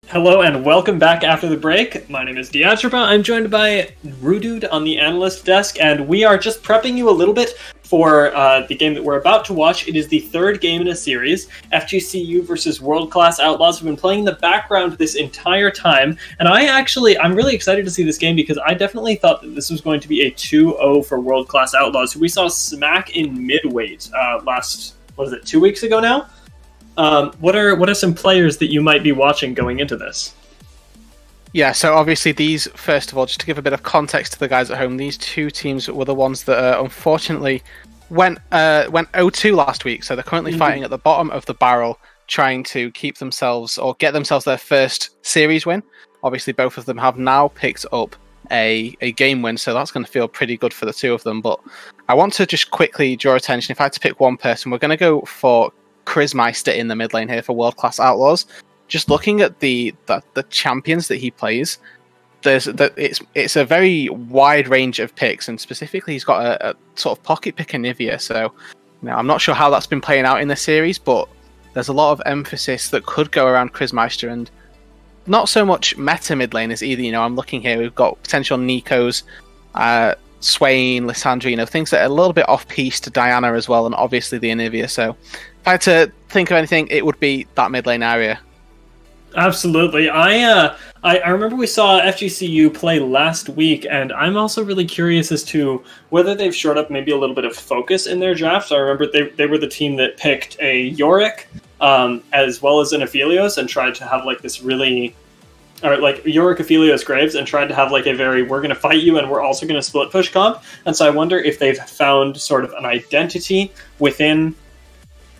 Hello and welcome back after the break. My name is Diatropa. I'm joined by Rudude on the analyst desk, and we are just prepping you a little bit for the game that we're about to watch. It is the third game in a series. FGCU versus World Class Outlaws have been playing in the background this entire time, and I'm really excited to see this game because I definitely thought that this was going to be a 2-0 for World Class Outlaws, who we saw smack in midweight last, 2 weeks ago now? What are some players that you might be watching going into this? Yeah, so obviously these, first of all, just to give a bit of context to the guys at home, these two teams were the ones that unfortunately went 0-2 last week. So they're currently fighting at the bottom of the barrel, trying to keep themselves or get themselves their first series win. Obviously, both of them have now picked up a game win, so that's going to feel pretty good for the two of them. But I want to just quickly draw attention. If I had to pick one person, we're going to go for Chrismeister in the mid lane here for World Class Outlaws. Just looking at the champions that he plays, it's a very wide range of picks, and specifically he's got a sort of pocket pick Anivia. So I'm not sure how that's been playing out in the series, but there's a lot of emphasis that could go around Chrismeister, and not so much meta mid laners either. I'm looking here, we've got potential Nikos, Swain, Lissandra, things that are a little bit off-piste, Diana as well, and obviously the Anivia. So if I had to think of anything, it would be that mid lane area. Absolutely. I remember we saw FGCU play last week, and I'm also really curious as to whether they've shored up maybe a little bit of focus in their draft. I remember they were the team that picked a Yorick as well as an Aphelios and tried to have this really... Or Yorick, Aphelios, Graves, and tried to have a very, we're going to fight you and we're also going to split push comp. And so I wonder if they've found sort of an identity within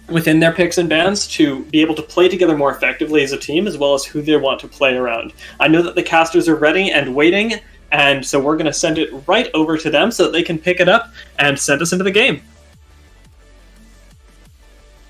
their picks and bans to be able to play together more effectively as a team, as well as who they want to play around. I know that the casters are ready and waiting, and so we're going to send it right over to them so that they can pick it up and send us into the game.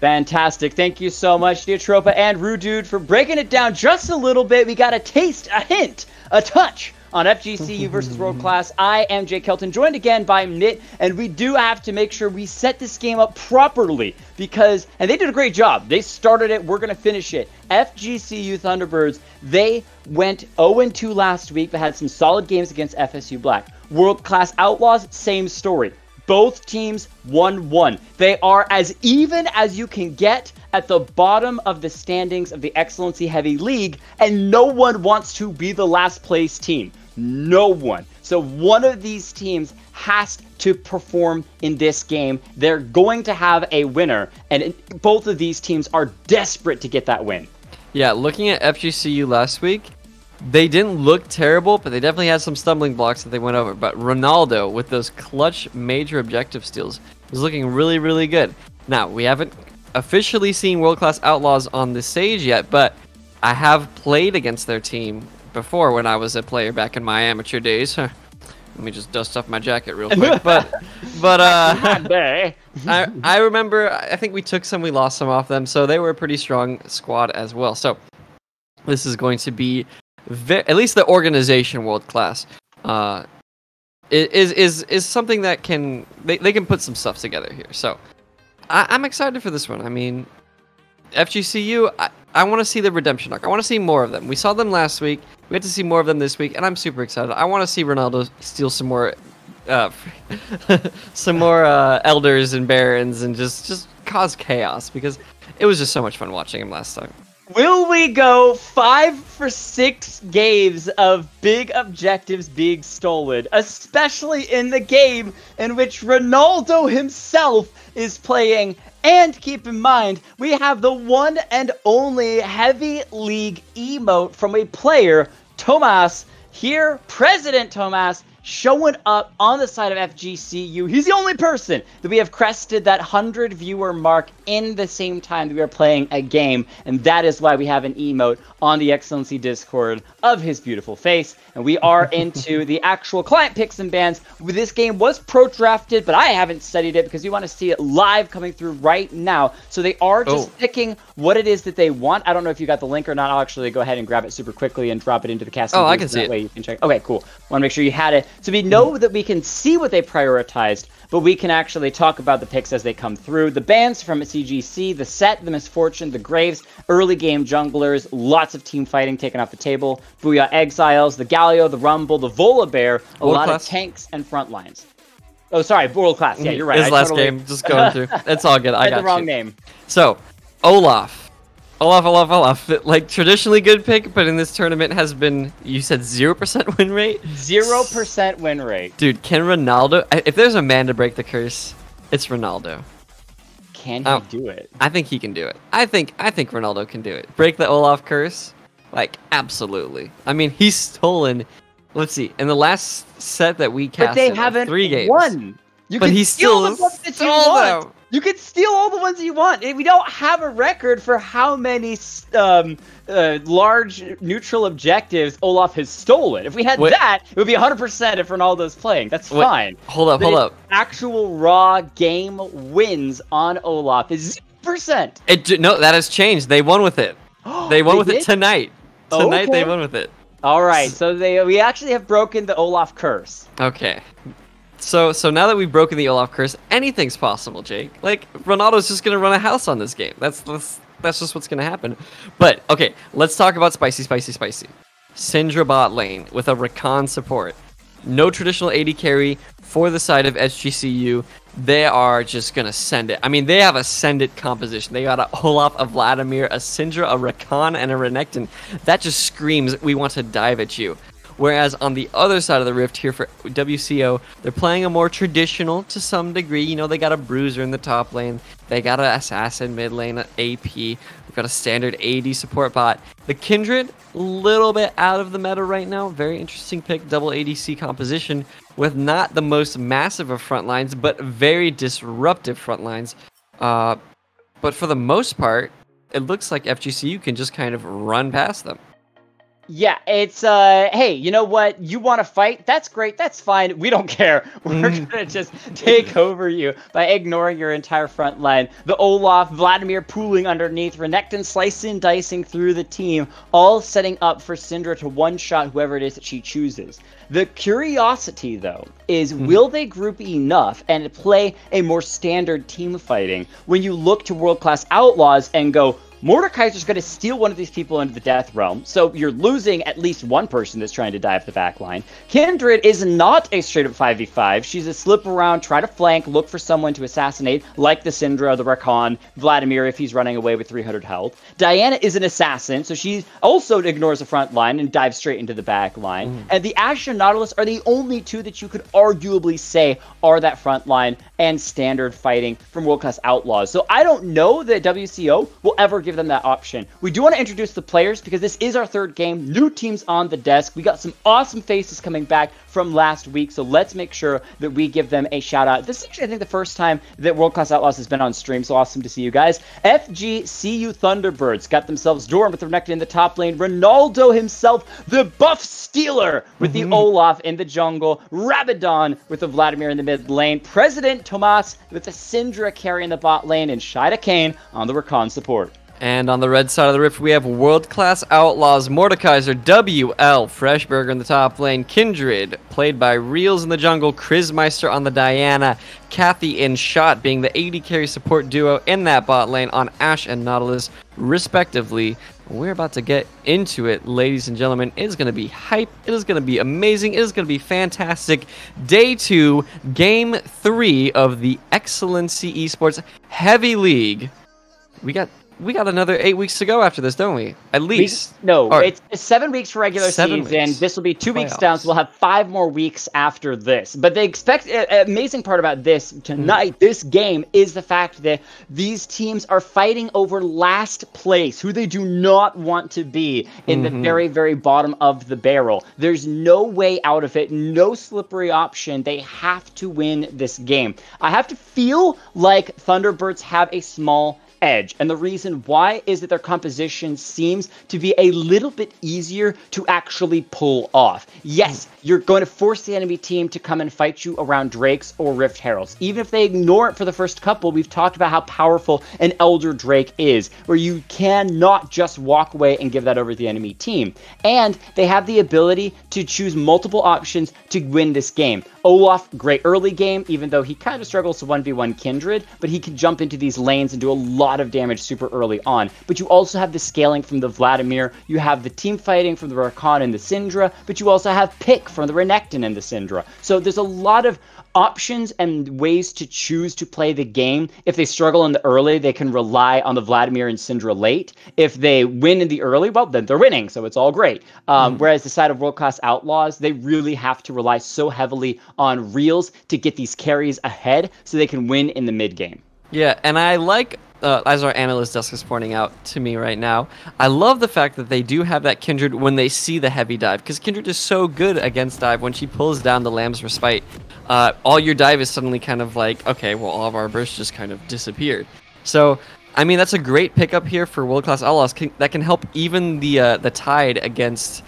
Fantastic. Thank you so much, Diatropa and Rudude, for breaking it down just a little bit. We got a taste, a hint, a touch on FGCU versus World Class. I am Jay Kelton, joined again by Nit, and we do have to make sure we set this game up properly because, and they did a great job. They started it. We're going to finish it. FGCU Thunderbirds, they went 0-2 last week, but had some solid games against FSU Black. World Class Outlaws, same story. Both teams 1-1. They are as even as you can get at the bottom of the standings of the XLNC Heavy League, and no one wants to be the last place team. No one. So one of these teams has to perform in this game. They're going to have a winner, and both of these teams are desperate to get that win. Yeah, looking at FGCU last week, they didn't look terrible, but they definitely had some stumbling blocks that they went over. But Ronaldo, with those clutch major objective steals, was looking really, really good. Now, we haven't officially seen World Class Outlaws on the stage yet, but I have played against their team before when I was a player back in my amateur days. Let me just dust off my jacket real quick. But I remember, I think we took some, we lost some off them, so they were a pretty strong squad as well. So this is going to be at least the organization World Class is something that they can put some stuff together here. So I'm excited for this one. I mean, FGCU, I want to see the redemption arc. I want to see more of them. We saw them last week. We had to see more of them this week, and I'm super excited. I want to see Ronaldo steal some more elders and barons and just cause chaos, because it was just so much fun watching him last time. Will we go 5 for 6 games of big objectives being stolen, especially in the game in which Ronaldo himself is playing? And keep in mind, we have the one and only Heavy League emote from a player, Tomas. Here, President Tomas, showing up on the side of FGCU. He's the only person that we have crested that 100 viewer mark in the same time that we are playing a game, and that is why we have an emote on the XLNC Discord of his beautiful face. And we are into the actual client picks and bans. This game was pro-drafted, but I haven't studied it because we want to see it live coming through right now. So they are just picking what it is that they want. I don't know if you got the link or not. I'll actually go ahead and grab it super quickly and drop it into the cast. Oh, I can see it. Way you can check. Okay, cool. Want to make sure you had it. So we know that we can see what they prioritized, but we can actually talk about the picks as they come through. The bans from CGC, the Set, the Misfortune, the Graves, early game junglers, lots of team fighting taken off the table. Booyah Exiles, the Galio, the Rumble, the Volibear, a lot of tanks and front lines. Oh, sorry, World Class. Yeah, you're right. His last game, just going through. It's all good. I got the wrong name. So, Olaf. Like, traditionally good pick, but in this tournament has been, you said 0% win rate? 0% win rate. Dude, can Ronaldo, if there's a man to break the curse, it's Ronaldo. Can he do it? I think he can do it. I think Ronaldo can do it. Break the Olaf curse? Like, absolutely. I mean, he's stolen, let's see, in the last set that we casted, but they haven't 3 games. Won. You but can he's steal still the ones that you want. You can steal all the ones you want. We don't have a record for how many large neutral objectives Olaf has stolen. If we had that, it would be 100% if Ronaldo's playing. That's fine. Hold up. Actual raw game wins on Olaf is 0%. No, that has changed. They won with it. They won with it tonight. Tonight they won with it. All right, so we actually have broken the Olaf curse. Okay. So now that we've broken the Olaf curse, anything's possible, Jake. Like, Ronaldo's just gonna run a house on this game. That's just what's gonna happen. But okay, let's talk about spicy. Syndra bot lane with a Rakan support. No traditional AD carry for the side of SGCU. They are just gonna send it. I mean, they have a send it composition. They got a Olaf, a Vladimir, a Syndra, a Rakan, and a Renekton. That just screams, we want to dive at you. Whereas on the other side of the rift here for WCO, they're playing a more traditional to some degree. You know, they got a bruiser in the top lane. They got an assassin mid lane, an AP. They've got a standard AD support bot. The Kindred, a little bit out of the meta right now. Very interesting pick, double ADC composition with not the most massive of front lines, but very disruptive front lines. But for the most part, it looks like FGCU can just kind of run past them. Yeah, it's, hey, you know what? You want to fight? That's great. That's fine. We don't care. We're going to just take over you by ignoring your entire front line. The Olaf, Vladimir pooling underneath, Renekton slicing and dicing through the team, all setting up for Syndra to one-shot whoever it is that she chooses. The curiosity, though, is will they group enough and play a more standard team fighting when you look to world-class Outlaws and go, Mordekaiser's going to steal one of these people into the death realm, so you're losing at least one person that's trying to dive the back line. Kindred is not a straight-up 5v5. She's a slip around, try to flank, look for someone to assassinate, like the Syndra, the Rakan, Vladimir if he's running away with 300 health. Diana is an assassin, so she also ignores the front line and dives straight into the back line. And the Ashe and Nautilus are the only two that you could arguably say are that front line and standard fighting from world-class Outlaws. So I don't know that WCO will ever give them that option. We do want to introduce the players because this is our third game. New teams on the desk. We got some awesome faces coming back from last week, so let's make sure that we give them a shout out. This is actually, I think, the first time that World Class Outlaws has been on stream, so awesome to see you guys. FGCU Thunderbirds got themselves Dorm with Renekton in the top lane. Ronaldo himself, the buff stealer with the Olaf in the jungle. Rabadon with the Vladimir in the mid lane. President Tomas with the Syndra carry in the bot lane, and Shida Kane on the Rakan support. And on the red side of the rift, we have world-class Outlaws, Mordekaiser, WL, Freshburger in the top lane, Kindred, played by Reels in the jungle, Krizmeister on the Diana, Kathy and Shot being the AD carry support duo in that bot lane on Ashe and Nautilus, respectively. We're about to get into it, ladies and gentlemen. It is going to be hype. It is going to be amazing. It is going to be fantastic. Day 2, Game 3 of the XLNC Esports Heavy League. We got another 8 weeks to go after this, don't we? At least. It's 7 weeks for regular season. This will be 2 weeks down, so we'll have 5 more weeks after this. But they expect, amazing part about this tonight, this game, is the fact that these teams are fighting over last place, who they do not want to be in the very, very bottom of the barrel. There's no way out of it, no slippery option. They have to win this game. I have to feel like Thunderbirds have a small edge. And the reason why is that their composition seems to be a little bit easier to actually pull off. Yes, you're going to force the enemy team to come and fight you around Drakes or Rift Heralds. Even if they ignore it for the first couple, we've talked about how powerful an Elder Drake is, where you cannot just walk away and give that over to the enemy team. And they have the ability to choose multiple options to win this game. Olaf, great early game, even though he kind of struggles to 1v1 Kindred, but he can jump into these lanes and do a lot of damage super early on. But you also have the scaling from the Vladimir, you have the team fighting from the Rakan and the Syndra, but you also have pick from the Renekton and the Syndra. So there's a lot of options and ways to choose to play the game. If they struggle in the early, they can rely on the Vladimir and Syndra late. If they win in the early, well, then they're winning, so it's all great. Whereas the side of world-class Outlaws, they really have to rely so heavily on reels to get these carries ahead so they can win in the mid game. Yeah, and I like, as our analyst desk is pointing out to me right now, I love the fact that they do have that Kindred when they see the heavy dive, because Kindred is so good against dive. When she pulls down the Lamb's Respite, all your dive is suddenly kind of like, okay, well, all of our bursts just kind of disappeared. So, I mean, that's a great pickup here for world-class Outlaws that can help even the tide against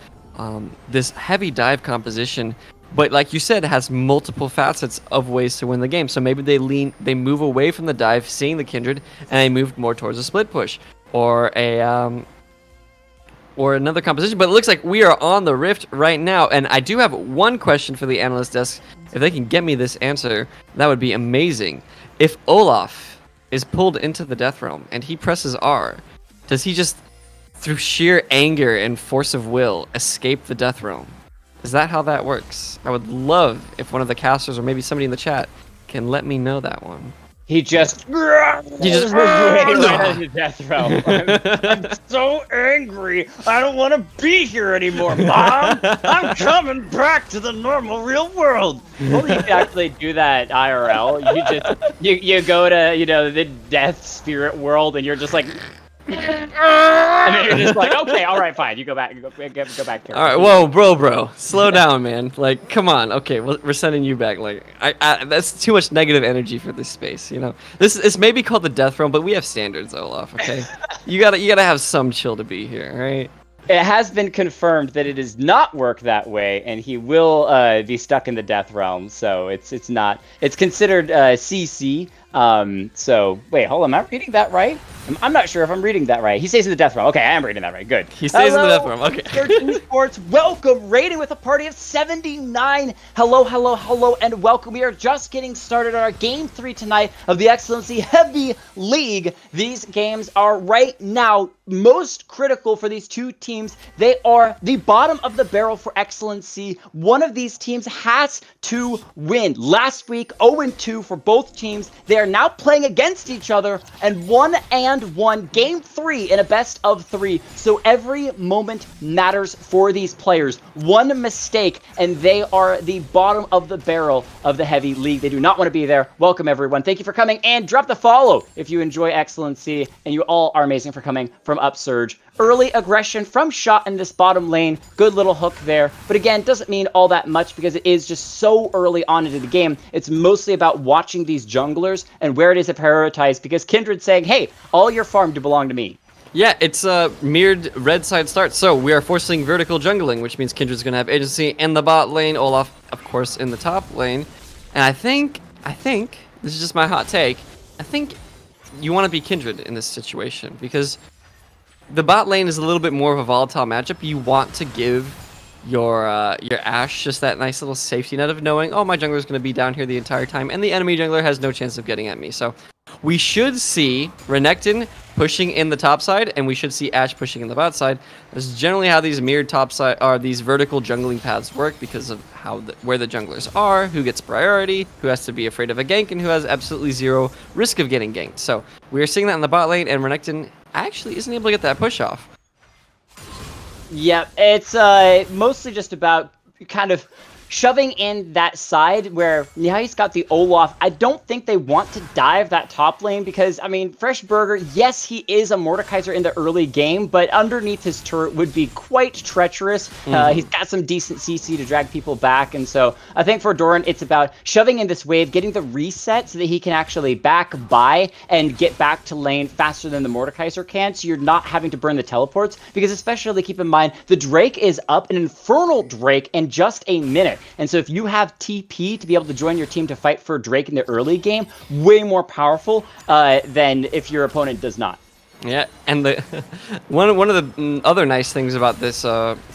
this heavy dive composition. But like you said, it has multiple facets of ways to win the game. So maybe they move away from the dive, seeing the Kindred, and they move more towards a split push or or another composition. But it looks like we are on the Rift right now, and I do have one question for the analyst desk. If they can get me this answer, that would be amazing. If Olaf is pulled into the Death Realm and he presses R, does he just, through sheer anger and force of will, escape the Death Realm? Is that how that works? I would love if one of the casters or maybe somebody in the chat can let me know that one. He just right out of Death Realm. I'm so angry. I don't want to be here anymore, Mom. I'm coming back to the normal real world. Well, you can actually do that IRL. You go to the death spirit world, and you're just like. And then you're just like, okay, all right, fine. You go back. Go back there. All right, whoa, bro, slow down, man. Like, come on. Okay, we're sending you back. Like, that's too much negative energy for this space. This may be called the Death Realm, but we have standards, Olaf. Okay, you gotta have some chill to be here, all right? It has been confirmed that it does not work that way, and he will be stuck in the Death Realm. So it's not. It's considered CC. So wait, hold on. Am I reading that right? I'm not sure if I'm reading that right. He stays in the Death Realm. Okay, I am reading that right. Good. He stays in the Death Realm. Okay. XLNC Esports, welcome. Rating with a party of 79. Hello, and welcome. We are just getting started on our Game 3 tonight of the XLNC Heavy League. These games are right now most critical for these two teams. They are the bottom of the barrel for XLNC. One of these teams has to win. Last week, 0-2 for both teams. They are now playing against each other, and 1-1 Game 3 in a best of 3. So every moment matters for these players. One mistake, and they are the bottom of the barrel of the Heavy League. They do not want to be there. Welcome, everyone. Thank you for coming, and drop the follow if you enjoy XLNC, and you all are amazing for coming from Upsurge. Early aggression from Shot in this bottom lane. Good little hook there. But again, doesn't mean all that much because it is just so early on into the game. It's mostly about watching these junglers and where it is to prioritize, because Kindred's saying, hey, all your farm to belong to me. Yeah, it's a mirrored red side start. So we are forcing vertical jungling, which means Kindred's going to have agency in the bot lane. Olaf, of course, in the top lane. And I think, this is just my hot take, I think you want to be Kindred in this situation because the bot lane is a little bit more of a volatile matchup. You want to give your Ashe just that nice little safety net of knowing, oh, my jungler is going to be down here the entire time, and the enemy jungler has no chance of getting at me. So we should see Renekton pushing in the top side, and we should see Ashe pushing in the bot side. This is generally how these mirrored top side or these vertical jungling paths work because of how where the junglers are, who gets priority, who has to be afraid of a gank, and who has absolutely zero risk of getting ganked. So we are seeing that in the bot lane, and Renekton actually isn't able to get that push off. Yeah, it's mostly just about kind of shoving in that side where now he's got the Olaf. I don't think they want to dive that top lane because, I mean, Fresh Burger, yes, he is a Mordekaiser in the early game, but underneath his turret would be quite treacherous. He's got some decent CC to drag people back, and so I think for Doran, it's about shoving in this wave, getting the reset so that he can actually back by and get back to lane faster than the Mordekaiser can, so you're not having to burn the teleports, because especially keep in mind, the Drake is up, an Infernal Drake, in just a minute, and so if you have TP to be able to join your team to fight for Drake in the early game, way more powerful than if your opponent does not. Yeah, and the one of the other nice things about this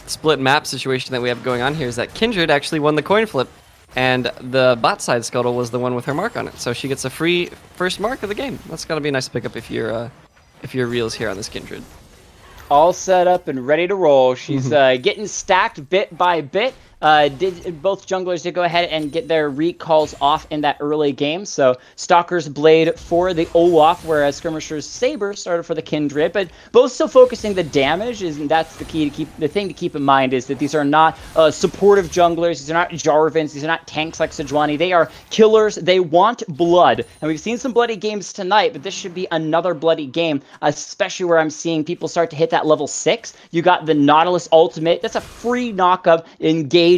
split map situation that we have going on here is that Kindred actually won the coin flip, and the bot side Scuttle was the one with her mark on it, so she gets a free first mark of the game. That's gotta be a nice pickup if you're Reels here on this Kindred. All set up and ready to roll. She's getting stacked bit by bit. Both junglers did go ahead and get their recalls off in that early game. So Stalker's Blade for the Olaf, whereas Skirmisher's Saber started for the Kindred. But both still focusing the damage, and that's the key to the thing to keep in mind is that these are not supportive junglers. These are not Jarvans. These are not tanks like Sejuani. They are killers. They want blood. And we've seen some bloody games tonight, but this should be another bloody game, especially where I'm seeing people start to hit that level 6. You got the Nautilus ultimate. That's a free knockup. Engage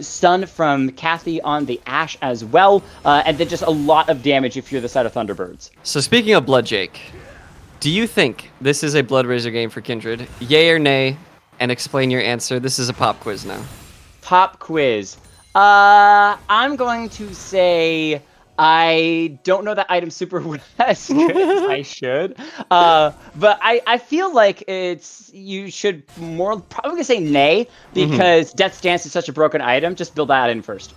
stun from Kathy on the Ashe as well, and then just a lot of damage if you're the side of Thunderbirds. So speaking of blood, Jake, do you think this is a Blood Razor game for Kindred? Yay or nay? And explain your answer. This is a pop quiz now. Pop quiz. I'm going to say I don't know that item super as good as I should, but I feel like you should probably say nay, because Death's Dance is such a broken item. Just build that in first.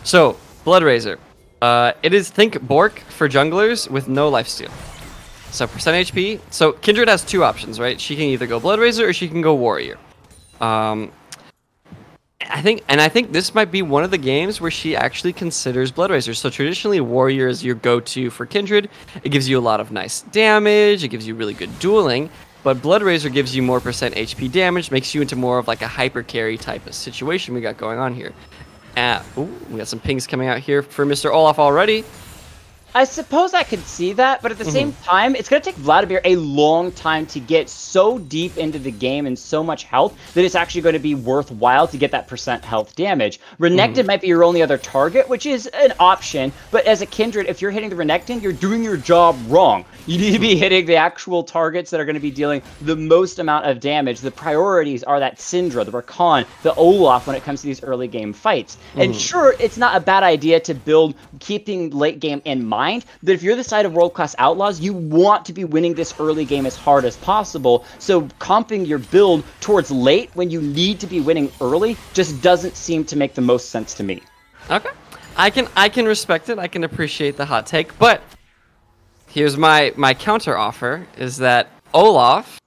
So, Blood Razor. It is think Bork for junglers with no lifesteal. So, percent HP. So, Kindred has two options, right? She can either go Blood Razor or she can go Warrior. I think this might be one of the games where she actually considers Blood Razor. So traditionally, Warrior is your go-to for Kindred. It gives you a lot of nice damage. It gives you really good dueling. But Blood Razor gives you more percent HP damage, makes you into more of like a hyper carry type of situation we got going on here. Ooh, we got some pings coming out here for Mr. Olaf already. I suppose I could see that, but at the same time, it's going to take Vladimir a long time to get so deep into the game and so much health that it's actually going to be worthwhile to get that percent health damage. Renekton might be your only other target, which is an option, but as a Kindred, if you're hitting the Renekton, you're doing your job wrong. You need to be hitting the actual targets that are going to be dealing the most amount of damage. The priorities are that Syndra, the Rakan, the Olaf when it comes to these early game fights. And sure, it's not a bad idea to build keeping late game in mind, that if you're the side of world-class Outlaws, you want to be winning this early game as hard as possible. So comping your build towards late when you need to be winning early just doesn't seem to make the most sense to me. Okay. I can respect it. I can appreciate the hot take, but here's my counter offer is that Olaf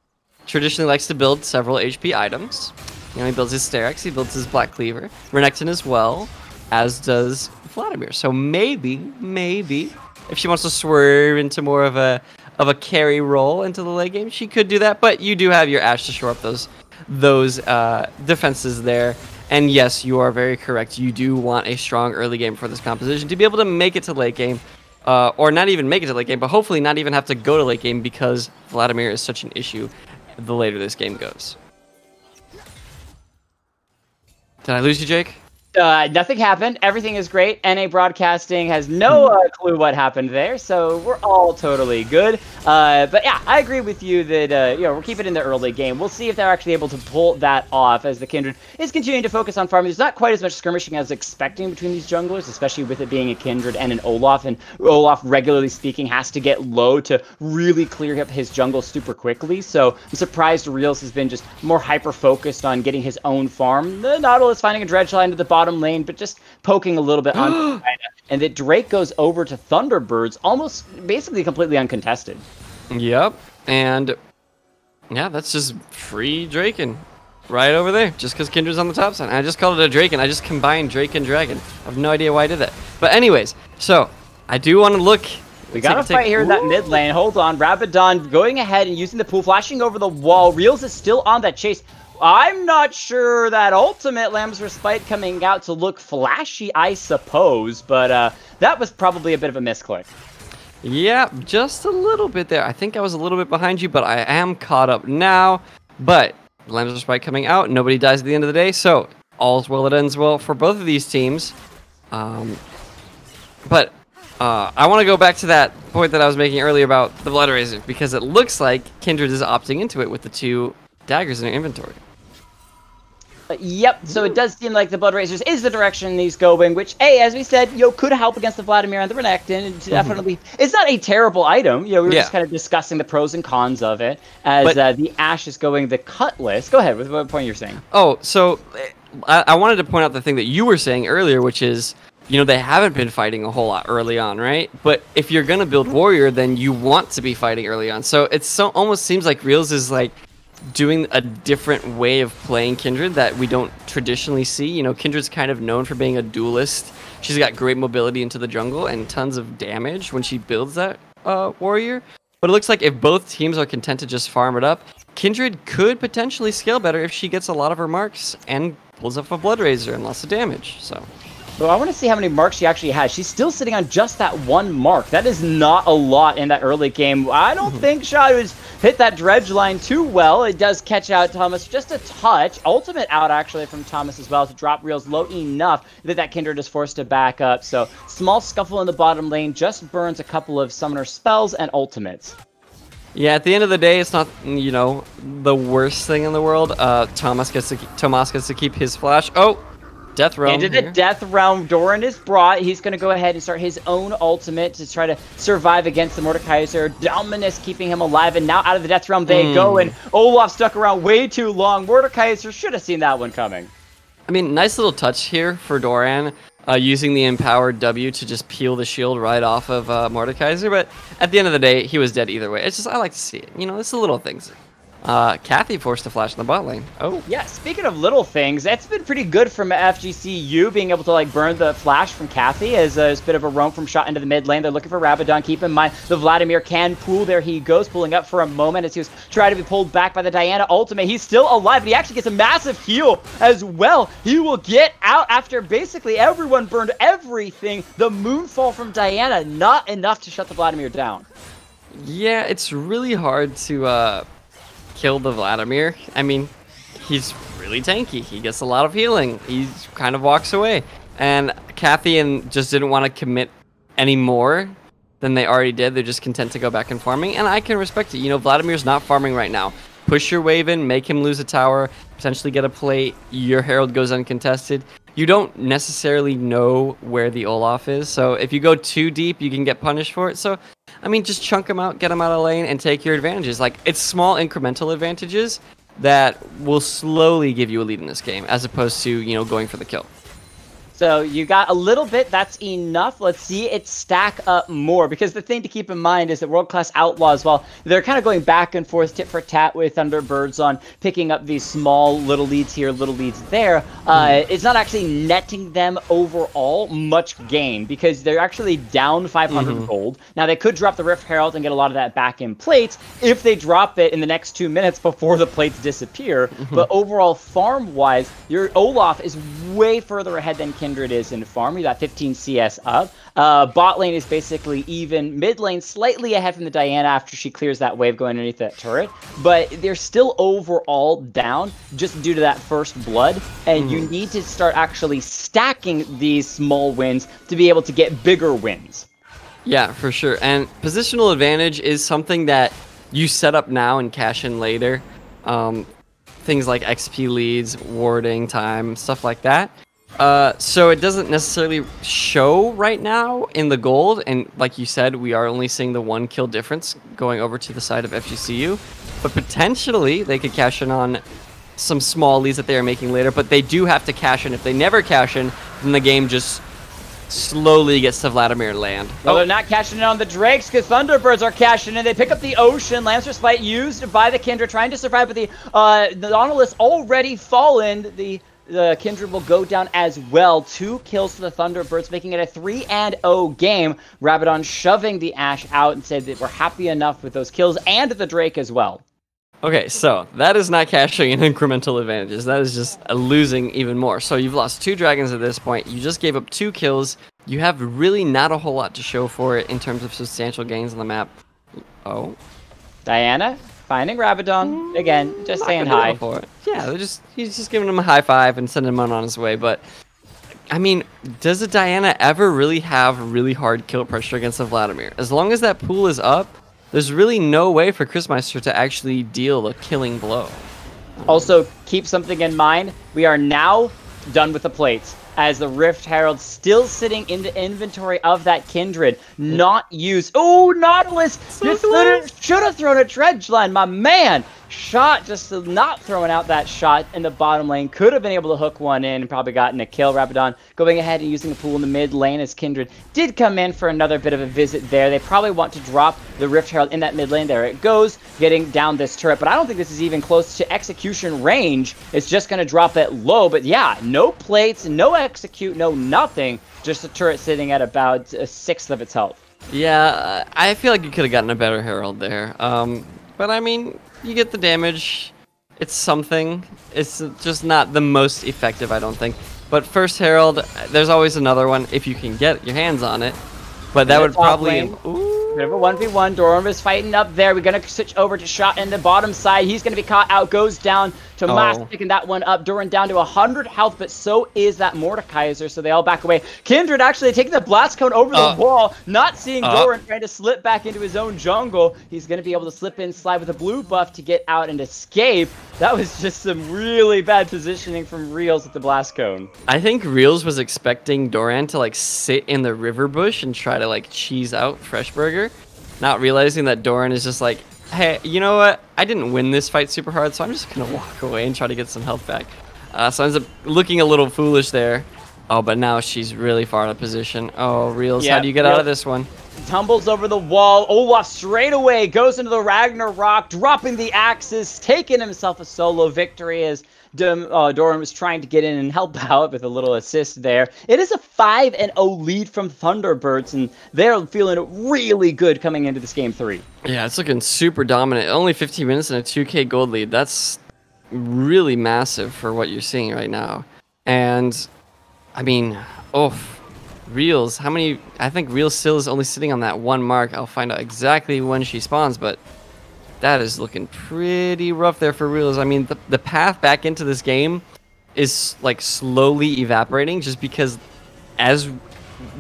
traditionally likes to build several HP items. You know, he builds his Sterex, he builds his Black Cleaver, Renekton as well, as does Vladimir. So maybe if she wants to swerve into more of a carry role into the late game, she could do that. But you do have your Ashe to shore up those defenses there. And yes, you are very correct. You do want a strong early game for this composition to be able to make it to late game, or not even make it to late game, but hopefully not even have to go to late game because Vladimir is such an issue the later this game goes. Did I lose you, Jake? Nothing happened. Everything is great. NA Broadcasting has no clue what happened there, so we're all totally good. But yeah, I agree with you that we're keeping it in the early game. We'll see if they're actually able to pull that off as the Kindred is continuing to focus on farming. There's not quite as much skirmishing as expecting between these junglers, especially with it being a Kindred and an Olaf. And Olaf, regularly speaking, has to get low to really clear up his jungle super quickly. So I'm surprised Reels has been just more hyper-focused on getting his own farm. The Nautilus finding a dredge line to the bottom lane, but just poking a little bit on and that Drake goes over to Thunderbirds almost basically completely uncontested. Yep, and yeah, that's just free Draken right over there, just because Kindred's on the top side. I just called it a Draken. I just combined Drake and Dragon. I have no idea why I did that. But anyways, so I do want to look. We got a fight here in that mid lane. Hold on, Rabadon going ahead and using the pool, flashing over the wall. Reels is still on that chase. I'm not sure that ultimate Lamb's Respite coming out to look flashy, I suppose, but that was probably a bit of a misclick. Yeah, just a little bit there. I think I was a little bit behind you, but I am caught up now. But Lamb's Respite coming out, nobody dies at the end of the day, so all's well that ends well for both of these teams. But I want to go back to that point that I was making earlier about the Blood Razor, because it looks like Kindred is opting into it with the 2 daggers in their inventory. Yep, so it does seem like the Blood Razors is the direction he's going, which, as we said, could help against the Vladimir and the Renekton. And definitely, it's not a terrible item. We were just kind of discussing the pros and cons of it, as the Ashe is going the Cutlass. Go ahead, with what point you're saying. Oh, so I wanted to point out the thing that you were saying earlier, which is, they haven't been fighting a whole lot early on, right? But if you're going to build Warrior, then you want to be fighting early on. So it almost seems like Reels is like doing a different way of playing Kindred that we don't traditionally see. Kindred's kind of known for being a duelist. She's got great mobility into the jungle and tons of damage when she builds that Warrior. But it looks like if both teams are content to just farm it up, Kindred could potentially scale better if she gets a lot of her marks and pulls up a Blood Razor and lots of damage. So Well, I want to see how many marks she actually has. She's still sitting on just that 1 mark. That is not a lot in that early game. I don't think Shad has hit that dredge line too well. It does catch out Thomas just a touch. Ultimate out, actually, from Thomas as well to drop Reels low enough that Kindred is forced to back up. So, small scuffle in the bottom lane. Just burns a couple of summoner spells and ultimates. Yeah, at the end of the day, it's not, the worst thing in the world. Tomas gets to keep his flash. Oh! Death Realm. Into the Death Realm, Doran is brought. He's going to go ahead and start his own ultimate to try to survive against the Mordekaiser. Dominus keeping him alive, and now out of the Death Realm they go, and Olaf stuck around way too long. Mordekaiser should have seen that one coming. I mean, nice little touch here for Doran, using the empowered W to just peel the shield right off of Mordekaiser, but at the end of the day, he was dead either way. It's just, I like to see it. It's the little things. Kathy forced to flash in the bot lane. Oh. Yeah, speaking of little things, that's been pretty good from FGCU, being able to burn the flash from Kathy as a bit of a roam from shot into the mid lane. They're looking for Rabadon. Keep in mind, the Vladimir can pool. There he goes, pulling up for a moment as he was trying to be pulled back by the Diana ultimate. He's still alive, but he actually gets a massive heal as well. He will get out after basically everyone burned everything. The moonfall from Diana, not enough to shut the Vladimir down. Yeah, it's really hard to, kill the Vladimir. I mean, he's really tanky. He gets a lot of healing. He kind of walks away. And Kathy just didn't want to commit any more than they already did. They're just content to go back and farming. And I can respect it. Vladimir's not farming right now. Push your wave in, make him lose a tower, potentially get a plate. Your Herald goes uncontested. You don't necessarily know where the Olaf is. So if you go too deep, you can get punished for it. So I mean, just chunk them out, get them out of lane, and take your advantages. It's small incremental advantages that will slowly give you a lead in this game, as opposed to, going for the kill. So you got a little bit, that's enough. Let's see it stack up more, because the thing to keep in mind is that world-class Outlaws, while they're kind of going back and forth, tit for tat with Thunderbirds on picking up these small little leads here, little leads there, it's not actually netting them overall much gain, because they're actually down 500 gold. Now they could drop the Rift Herald and get a lot of that back in plates if they drop it in the next 2 minutes before the plates disappear. But overall, farm-wise, your Olaf is way further ahead than Kindred is in farm. You got 15 CS up. Bot lane is basically even. Mid lane slightly ahead from the Diana after she clears that wave going underneath that turret. But they're still overall down just due to that first blood. And you need to start actually stacking these small wins to be able to get bigger wins. Yeah, for sure. And positional advantage is something that you set up now and cash in later. Things like XP leads, warding time, stuff like that. So it doesn't necessarily show right now in the gold, and like you said, we are only seeing the 1 kill difference going over to the side of FGCU, but potentially they could cash in on some small leads that they are making later, but they do have to cash in. If they never cash in, then the game just slowly gets to Vladimir land. Well, they're not cashing in on the Drakes because Thunderbirds are cashing in. They pick up the Ocean. Lance Respite used by the Kindred, trying to survive, but the Nautilus already fallen. The Kindred will go down as well. 2 kills to the Thunderbirds, making it a 3-0 game. Rabadon shoving the Ashe out and said that we're happy enough with those kills and the Drake as well. Okay, so that is not cashing in incremental advantages. That is just losing even more. So you've lost 2 dragons at this point. You just gave up 2 kills. You have really not a whole lot to show for it in terms of substantial gains on the map. Oh. Diana finding Rabadon. Again, just saying hi. For it. Yeah, he's just giving him a high five and sending him on his way. But, I mean, does a Diana ever really have really hard kill pressure against a Vladimir? As long as that pool is up, there's really no way for Chrismeister to actually deal a killing blow. Also, keep something in mind. We are now done with the plates, as the Rift Herald still sitting in the inventory of that Kindred, not used. Oh, Nautilus! Should have thrown a dredge line, my man! Shot, just not throwing out that shot in the bottom lane. Could have been able to hook one in and probably gotten a kill. Rabadon going ahead and using a pool in the mid lane as Kindred did come in for another bit of a visit there. They probably want to drop the Rift Herald in that mid lane. There it goes, getting down this turret. But I don't think this is even close to execution range. It's just going to drop it low. But yeah, no plates, no execute, no nothing. Just a turret sitting at about a 1/6 of its health. Yeah, I feel like you could have gotten a better Herald there. But I mean, you get the damage. It's something. It's just not the most effective, I don't think. But first Herald, there's always another one if you can get your hands on it. But that would probably... Bit of a 1v1. Doran is fighting up there. We're going to switch over to Shot in the bottom side. He's going to be caught out. Goes down. Tomas picking that one up. Doran down to 100 health, but so is that Mordekaiser, so they all back away. Kindred actually taking the blast cone over the wall, not seeing Doran trying to slip back into his own jungle. He's going to be able to slip in, slide with a blue buff to get out and escape. That was just some really bad positioning from Reels with the blast cone. I think Reels was expecting Doran to like sit in the river bush and try to like cheese out Freshburger, not realizing that Doran is just like, hey, you know what? I didn't win this fight super hard, so I'm just going to walk away and try to get some health back. So ends up looking a little foolish there. Oh, but now she's really far out of position. Oh, Reels, how do you get out of this one? Tumbles over the wall. Olaf straight away goes into the Ragnarok, dropping the axes, taking himself a solo victory as Doran was trying to get in and help out with a little assist there. It is a 5-0 lead from Thunderbirds, and they're feeling really good coming into this game 3. Yeah, it's looking super dominant. Only 15 minutes and a 2K gold lead. That's really massive for what you're seeing right now. And, I mean, Reels, how many... I think Reels still is only sitting on that 1 mark. I'll find out exactly when she spawns, but that is looking pretty rough there for Reels. I mean, the path back into this game is, like, slowly evaporating just because as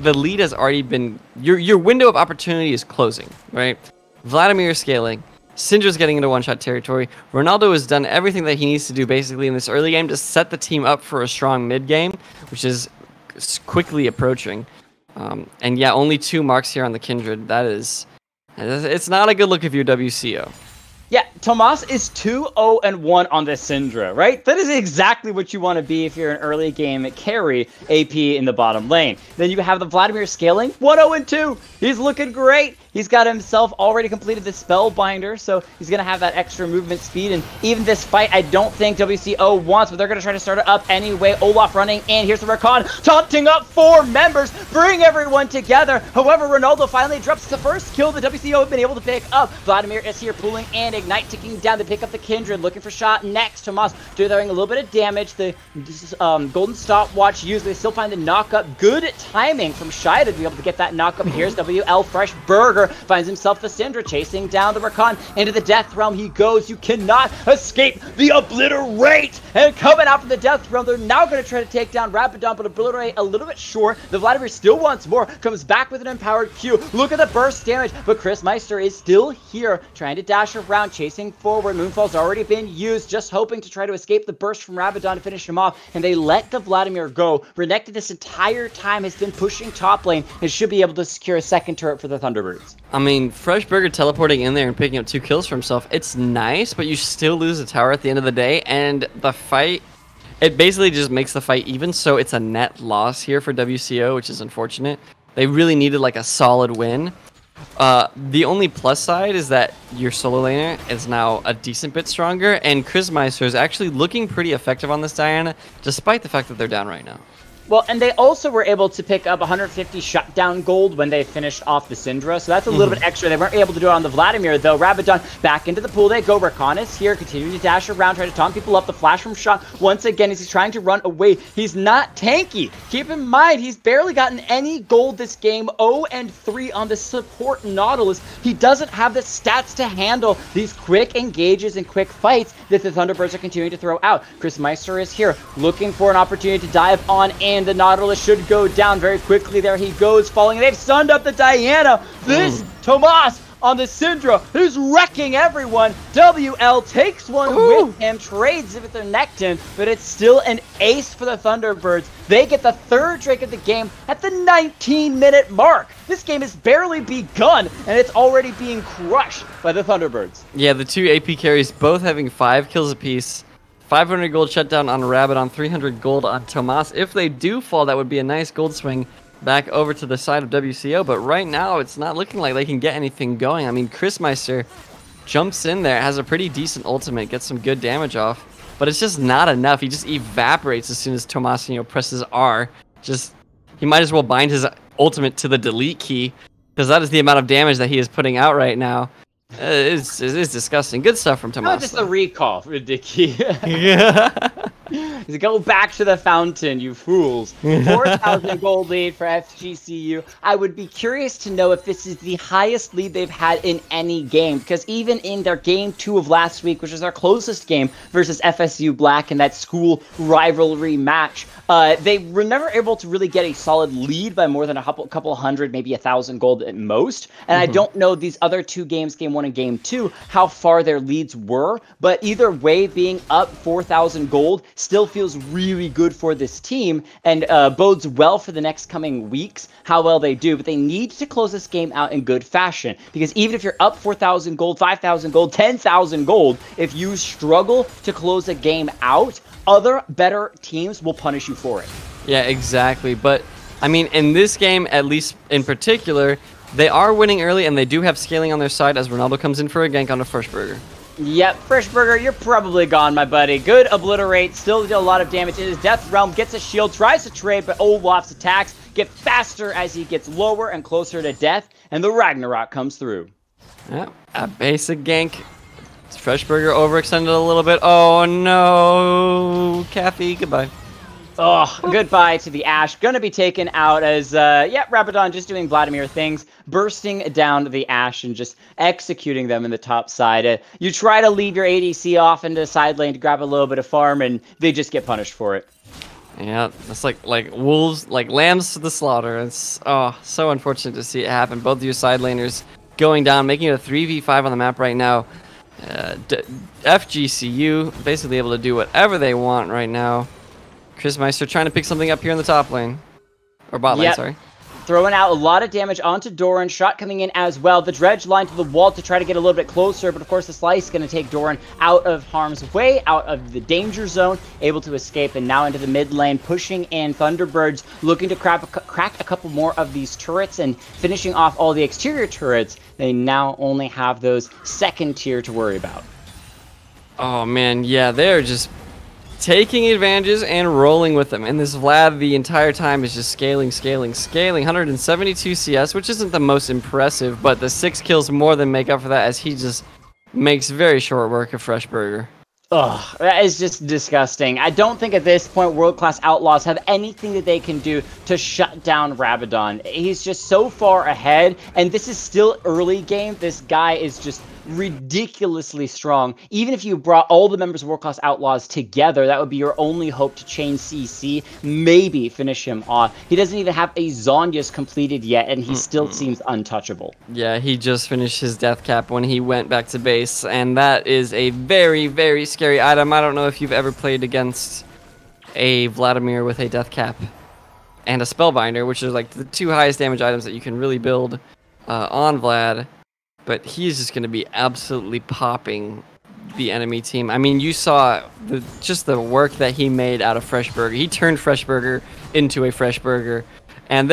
the lead has already been... Your window of opportunity is closing, right? Vladimir is scaling. Syndra's getting into one-shot territory. Ronaldo has done everything that he needs to do, basically, in this early game to set the team up for a strong mid-game, which is quickly approaching. And yeah, only 2 marks here on the Kindred. That is... It's not a good look if you're WCO. Yeah, Tomas is 2-0-1 on the Syndra, right? That is exactly what you want to be if you're an early game carry AP in the bottom lane. Then you have the Vladimir scaling, 1-0-2. He's looking great. He's got himself already completed the Spellbinder, so he's going to have that extra movement speed. And even this fight, I don't think WCO wants, but they're going to try to start it up anyway. Olaf running in. Here's the Rakan, taunting up 4 members, bring everyone together. However, Ronaldo finally drops the first kill the WCO have been able to pick up. Vladimir is here pulling and Ignite ticking down to pick up the Kindred, looking for Shot next. Tomas doing a little bit of damage. The golden stopwatch used. They still find the knock-up. Good timing from Shai to be able to get that knock-up. Here's WL Freshburger. Finds himself the Syndra, chasing down the Rakan. Into the Death Realm he goes. You cannot escape the Obliterate. And coming out from the Death Realm, they're now going to try to take down Rabadon, but Obliterate a little bit short. The Vladimir still wants more. Comes back with an empowered Q. Look at the burst damage, but Chrismeister is still here, trying to dash around, chasing forward. Moonfall's already been used, just hoping to try to escape the burst from Rabadon to finish him off, and they let the Vladimir go. Renekton this entire time has been pushing top lane and should be able to secure a second turret for the Thunderbirds. I mean, Freshburger teleporting in there and picking up 2 kills for himself, it's nice, but you still lose a tower at the end of the day, and the fight, it basically just makes the fight even, so it's a net loss here for WCO, which is unfortunate. They really needed like a solid win. The only plus side is that your solo laner is now a decent bit stronger, and Chrismeister is actually looking pretty effective on this Diana, despite the fact that they're down right now. Well, and they also were able to pick up 150 shutdown gold when they finished off the Syndra, so that's a little bit extra. They weren't able to do it on the Vladimir, though. Rabadon back into the pool they go. Rakan here, continuing to dash around, trying to taunt people up. The flash from Shot once again as he's trying to run away. He's not tanky. Keep in mind, he's barely gotten any gold this game. 0-3 on the support Nautilus. He doesn't have the stats to handle these quick engages and quick fights that the Thunderbirds are continuing to throw out. Chris Meister is here, looking for an opportunity to dive on in. The Nautilus should go down very quickly. There he goes, falling. They've sunned up the Diana. This Tomas on the Syndra, who's wrecking everyone. WL takes one with him, trades it with their Nectin, but it's still an ace for the Thunderbirds. They get the third Drake of the game at the 19-minute mark. This game has barely begun, and it's already being crushed by the Thunderbirds. Yeah, the two AP carries both having 5 kills apiece. 500 gold shutdown on Rabadon, 300 gold on Tomas. If they do fall, that would be a nice gold swing back over to the side of WCO, but right now it's not looking like they can get anything going. I mean, Chris Meister jumps in there, has a pretty decent ultimate, gets some good damage off, but it's just not enough. He just evaporates as soon as Tomas, presses R. He might as well bind his ultimate to the delete key, because that is the amount of damage that he is putting out right now. It's disgusting. Good stuff from Tomas. Not just a recall for Dicky. Go back to the fountain, you fools. 4,000 gold lead for FGCU. I would be curious to know if this is the highest lead they've had in any game, because even in their game 2 of last week, which was our closest game versus FSU Black in that school rivalry match, they were never able to really get a solid lead by more than a couple hundred, maybe 1,000 gold at most. And I don't know these other 2 games, game 1 and game 2, how far their leads were. But either way, being up 4,000 gold still feels really good for this team and bodes well for the next coming weeks, how well they do. But they need to close this game out in good fashion, because even if you're up 4,000 gold, 5,000 gold, 10,000 gold, if you struggle to close a game out, other better teams will punish you for it. Yeah, exactly. But I mean, in this game, at least in particular, they are winning early, and they do have scaling on their side as Ronaldo comes in for a gank on a Freshburger. Yep, Freshburger, you're probably gone, my buddy. Good obliterate, still did a lot of damage in his Death Realm, gets a shield, tries to trade, but Olaf's attacks get faster as he gets lower and closer to death, and the Ragnarok comes through. Yeah, a basic gank. Freshburger overextended a little bit. Oh no, Kathy, goodbye. Oh, goodbye to the Ashe. Gonna be taken out as, Rabadon just doing Vladimir things, bursting down the Ashe and just executing them in the top side. You try to leave your ADC off into the side lane to grab a little bit of farm, and they just get punished for it. Yeah, it's like wolves, like lambs to the slaughter. It's so unfortunate to see it happen. Both of your side laners going down, making it a 3v5 on the map right now. FGCU basically able to do whatever they want right now. Chris Meister trying to pick something up here in the top lane. Or bot lane, sorry. Throwing out a lot of damage onto Doran. Shot coming in as well. The dredge line to the wall to try to get a little bit closer, but of course the slice is going to take Doran out of harm's way, out of the danger zone, able to escape, and now into the mid lane, pushing in. Thunderbirds looking to crack a couple more of these turrets and finishing off all the exterior turrets. They now only have those second tier to worry about. Oh man, yeah, they're just taking advantages and rolling with them. And this Vlad the entire time is just scaling. 172 CS, which isn't the most impressive, but the 6 kills more than make up for that, as he just makes very short work of Freshburger. Ugh, that is just disgusting. I don't think at this point world-class Outlaws have anything that they can do to shut down Rabadon. He's just so far ahead, and this is still early game. This guy is just ridiculously strong. Even if you brought all the members of world-class Outlaws together, that would be your only hope to chain CC, maybe finish him off. He doesn't even have a Zhonya's completed yet, and he still seems untouchable. Yeah, he just finished his death cap when he went back to base, and that is a very, very scary item. I don't know if you've ever played against a Vladimir with a death cap and a Spellbinder, which are like the 2 highest damage items that you can really build on Vlad. But he's just going to be absolutely popping the enemy team. I mean, you saw just the work that he made out of Freshburger. He turned Freshburger into a Freshburger. And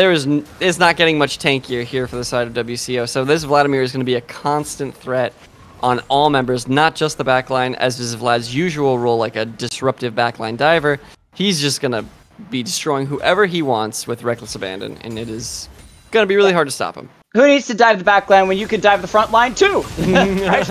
it's not getting much tankier here for the side of WCO. So this Vladimir is going to be a constant threat on all members, not just the backline, as is Vlad's usual role, like a disruptive backline diver. He's just going to be destroying whoever he wants with reckless abandon, and it is gonna be really hard to stop him. Who needs to dive the back line when you can dive the front line too?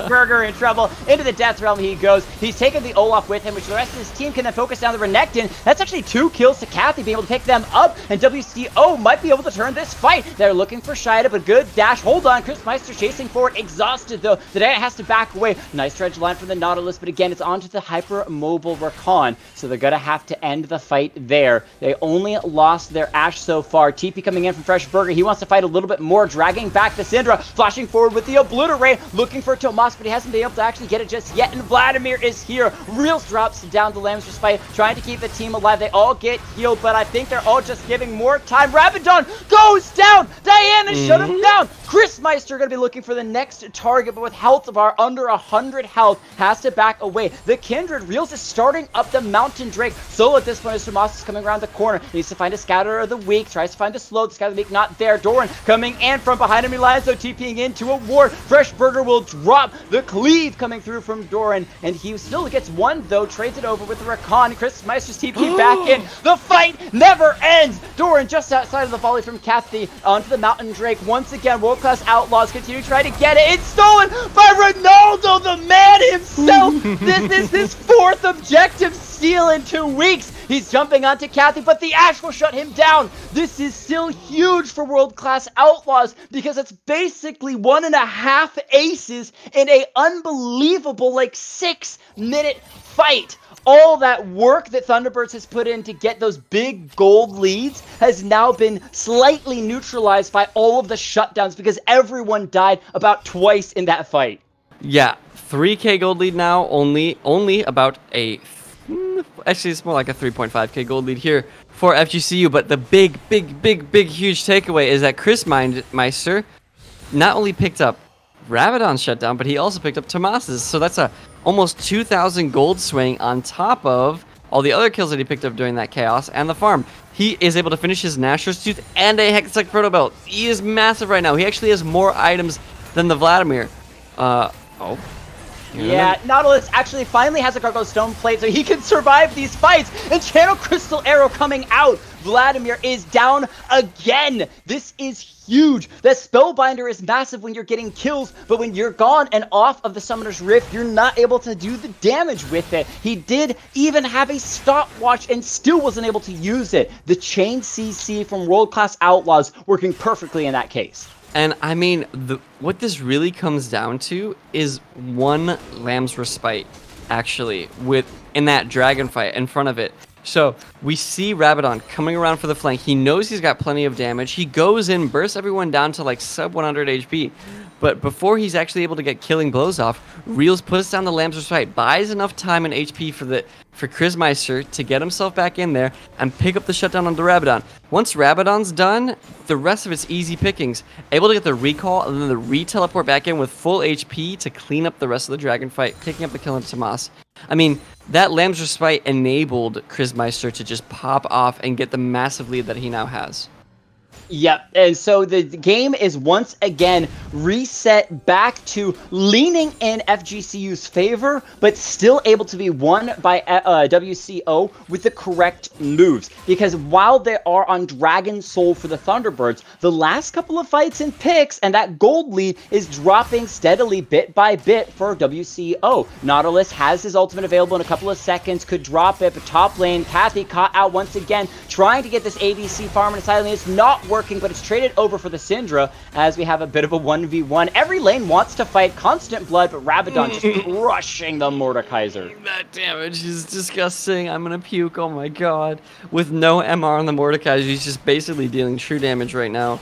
Burger in trouble. Into the Death Realm he goes. He's taken the Olaf with him, which the rest of his team can then focus down the Renekton. That's actually 2 kills to Kathy, being able to pick them up. And WCO might be able to turn this fight. They're looking for Shida, but good dash. Hold on. Chris Meister chasing forward. Exhausted though. The Diana has to back away. Nice dredge line from the Nautilus, but again, it's onto the hyper-mobile Rakan. So they're going to have to end the fight there. They only lost their Ashe so far. TP coming in from Fresh Burger. He wants to fight a little bit more, dragging back the Syndra, flashing forward with the Obliterate, looking for Tomas, but he hasn't been able to actually get it just yet, and Vladimir is here. Reels drops down the Lamb's Respite, trying to keep the team alive. They all get healed, but I think they're all just giving more time. Rabadon goes down! Diana shut him down! Chris Meister going to be looking for the next target, but with health of our under 100 health, has to back away. The Kindred Reels is starting up the Mountain Drake. Solo at this point as Tomas is coming around the corner. He needs to find a Scouter of the Weak, tries to find the Slow, the Scouter of the Weak not there. Doran coming in from behind him. Lizo TPing into a ward. Fresh Burger will drop the cleave coming through from Doran, and he still gets one though, trades it over with the Rakan. Chris Meister's TP back in. The fight never ends. Doran just outside of the volley from Kathy onto the Mountain Drake. Once again, world-class Outlaws continue to try to get it. It's stolen by Ronaldo, the man himself. This is his 4th objective steal in 2 weeks. He's jumping onto Kathy, but the Ashe will shut him down. This is still huge for world-class Outlaws because it's basically 1.5 aces in a unbelievable, like, 6-minute fight. All that work that Thunderbirds has put in to get those big gold leads has now been slightly neutralized by all of the shutdowns because everyone died about twice in that fight. Yeah, 3k gold lead now, only about a... Actually, it's more like a 3.5k gold lead here for FGCU, but the big, huge takeaway is that Chris Meister not only picked up Rabadon's shutdown, but he also picked up Tomas's, so that's a almost 2,000 gold swing on top of all the other kills that he picked up during that chaos and the farm. He is able to finish his Nashor's Tooth and a Hextech Proto Belt. He is massive right now. He actually has more items than the Vladimir. Yeah, Nautilus actually finally has a Gargoyle Stone Plate so he can survive these fights. And Channel Crystal Arrow coming out. Vladimir is down again. This is huge. The Spellbinder is massive when you're getting kills, but when you're gone and off of the Summoner's Rift, you're not able to do the damage with it. He did even have a stopwatch and still wasn't able to use it. The Chain CC from World Class Outlaws working perfectly in that case. And I mean, what this really comes down to is one Lamb's Respite, actually, in that dragon fight in front of it. So we see Rabadon coming around for the flank. He knows he's got plenty of damage. He goes in, bursts everyone down to like sub 100 HP. But before he's actually able to get killing blows off, Reels puts down the Lamb's Respite, buys enough time and HP for Chris Meister to get himself back in there and pick up the shutdown onto Rabadon. Once Rabadon's done, the rest of it's easy pickings. Able to get the recall and then the re-teleport back in with full HP to clean up the rest of the dragon fight, picking up the kill on Tomas. I mean, that Lamb's Respite enabled Chris Meister to just pop off and get the massive lead that he now has. Yep, and so the game is once again reset back to leaning in FGCU's favor, but still able to be won by WCO with the correct moves. Because while they are on Dragon Soul for the Thunderbirds, the last couple of fights and picks and that gold lead is dropping steadily bit by bit for WCO. Nautilus has his ultimate available in a couple of seconds, could drop it, but top lane, Kathy caught out once again, trying to get this ABC farm in a side lane. It's not working, but it's traded over for the Syndra as we have a bit of a 1v1. Every lane wants to fight Constant Blood, but Rabadon just crushing the Mordekaiser. That damage is disgusting. I'm gonna puke. Oh my god. With no MR on the Mordekaiser, he's just basically dealing true damage right now.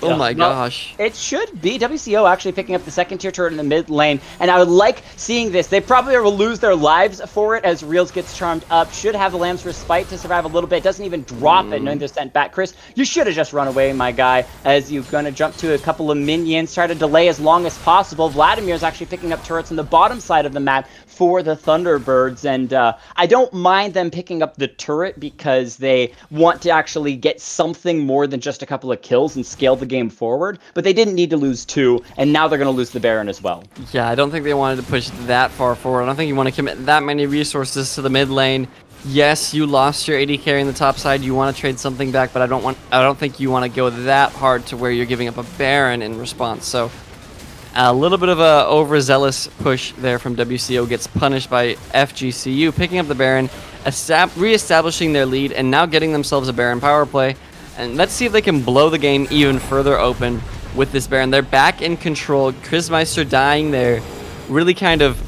Oh my gosh. It should be WCO actually picking up the second tier turret in the mid lane, and I would like seeing this. They probably will lose their lives for it as Reels gets charmed up. Should have the Lamb's Respite to survive a little bit. Doesn't even drop it, knowing they're sent back. Chris, you should have just run away, my guy, as you're going to jump to a couple of minions, try to delay as long as possible. Vladimir is actually picking up turrets on the bottom side of the map for the Thunderbirds, and I don't mind them picking up the turret because they want to actually get something more than just a couple of kills and scale the game forward, but they didn't need to lose 2, and now they're going to lose the Baron as well. Yeah, I don't think they wanted to push that far forward. I don't think you want to commit that many resources to the mid lane yes, you lost your AD carry in the top side. You want to trade something back, but I don't think you want to go that hard to where you're giving up a Baron in response. So a little bit of a overzealous push there from WCO gets punished by FGCU, picking up the Baron, re-establishing their lead, and now getting themselves a Baron power play. And let's see if they can blow the game even further open with this Baron. They're back in control. Quizmeister dying there, really kind of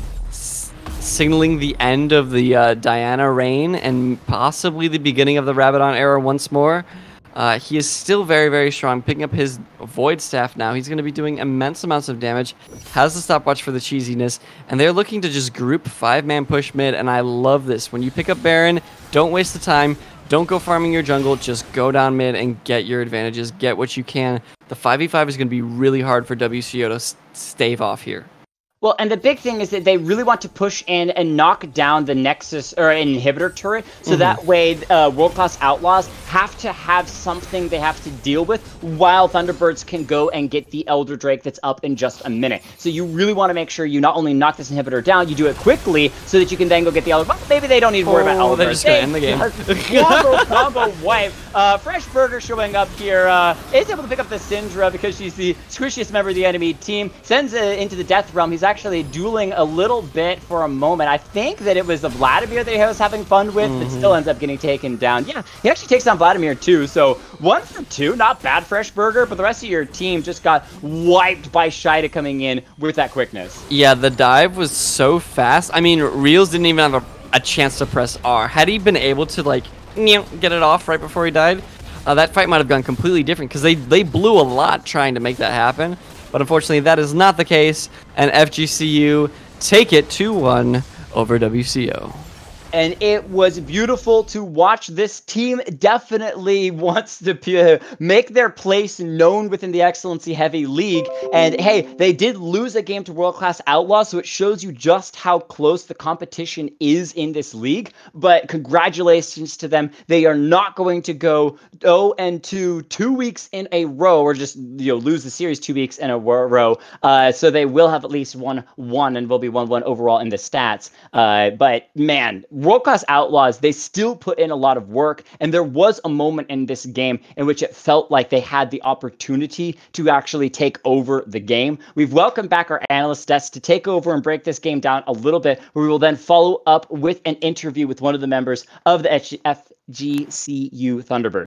signaling the end of the Diana reign and possibly the beginning of the Rabadon era once more. He is still very, very strong, picking up his Void Staff now. He's going to be doing immense amounts of damage, has the stopwatch for the cheesiness, and they're looking to just group 5-man push mid, and I love this. When you pick up Baron, don't waste the time, don't go farming your jungle, just go down mid and get your advantages, get what you can. The 5v5 is going to be really hard for WCO to stave off here. Well, and the big thing is that they really want to push in and knock down the Nexus or inhibitor turret, so that way world-class Outlaws have to have something they have to deal with while Thunderbirds can go and get the Elder Drake that's up in just a minute. So you really want to make sure you not only knock this inhibitor down, you do it quickly so that you can then go get the Elder. Well, maybe they don't need to worry about Elder. They're just going to end the game. Combo wipe. Fresh Burger showing up here is able to pick up the Syndra because she's the squishiest member of the enemy team. Sends it into the Death Realm. He's actually dueling a little bit for a moment. I think that it was the Vladimir that he was having fun with, but still ends up getting taken down. Yeah, he actually takes down Vladimir too, so 1 for 2, not bad, Fresh Burger, but the rest of your team just got wiped by Shida coming in with that quickness. Yeah, the dive was so fast. I mean, Reels didn't even have a chance to press R. Had he been able to, like, get it off right before he died, that fight might have gone completely different, because they blew a lot trying to make that happen. But unfortunately, that is not the case, and FGCU take it 2-1 over WCO. And it was beautiful to watch. This team definitely wants to make their place known within the XLNC Heavy League. And hey, they did lose a game to world-class Outlaws, so it shows you just how close the competition is in this league. But congratulations to them. They are not going to go 0-2 2 weeks in a row, or just lose the series 2 weeks in a row. So they will have at least won 1 and will be 1-1 overall in the stats. But man, world-class Outlaws, they still put in a lot of work, and there was a moment in this game in which it felt like they had the opportunity to actually take over the game. We've welcomed back our analyst desk to take over and break this game down a little bit, where we will then follow up with an interview with one of the members of the FGCU Thunderbirds.